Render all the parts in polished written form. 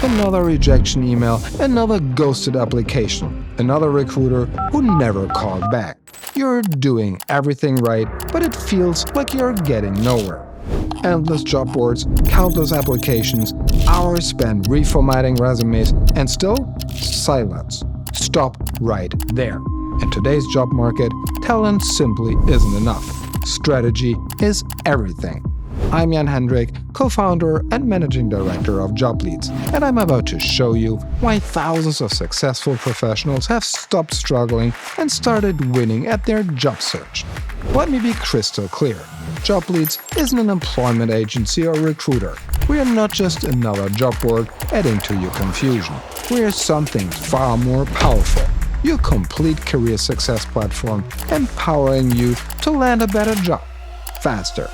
another rejection email, another ghosted application, another recruiter who never called back. You're doing everything right, but it feels like you're getting nowhere. Endless job boards, countless applications, hours spent reformatting resumes, and still silence. Stop right there. In today's job market, talent simply isn't enough. Strategy is everything. I'm Jan Hendrik, co-founder and managing director of JobLeads, and I'm about to show you why thousands of successful professionals have stopped struggling and started winning at their job search. Let me be crystal clear. JobLeads isn't an employment agency or recruiter. We are not just another job board adding to your confusion. We are something far more powerful. Your complete career success platform, empowering you to land a better job faster.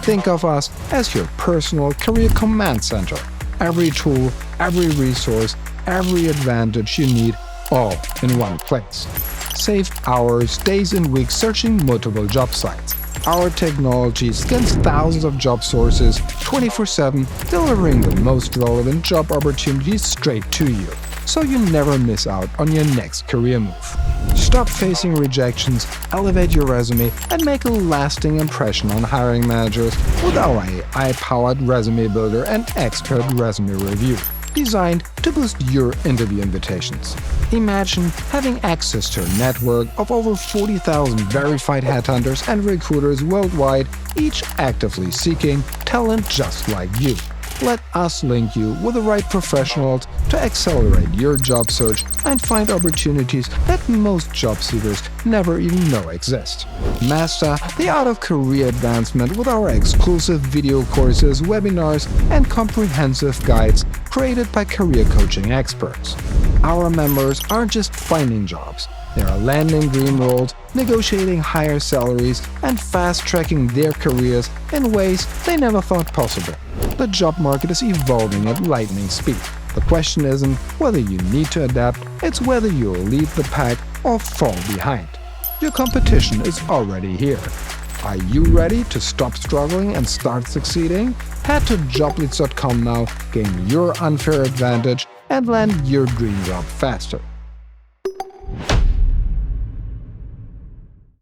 Think of us as your personal career command center. Every tool, every resource, every advantage you need, all in one place. Save hours, days and weeks searching multiple job sites. Our technology scans thousands of job sources 24/7, delivering the most relevant job opportunities straight to you, so you never miss out on your next career move. Stop facing rejections, elevate your resume, and make a lasting impression on hiring managers with our AI-powered resume builder and expert resume review, designed to boost your interview invitations. Imagine having access to a network of over 40,000 verified headhunters and recruiters worldwide, each actively seeking talent just like you. Let us link you with the right professionals to accelerate your job search and find opportunities that most job seekers never even know exist. Master the art of career advancement with our exclusive video courses, webinars, and comprehensive guides created by career coaching experts. Our members aren't just finding jobs. They are landing dream roles, negotiating higher salaries, and fast-tracking their careers in ways they never thought possible. The job market is evolving at lightning speed. The question isn't whether you need to adapt, it's whether you'll lead the pack or fall behind. Your competition is already here. Are you ready to stop struggling and start succeeding? Head to jobleads.com now, gain your unfair advantage, and land your dream job faster.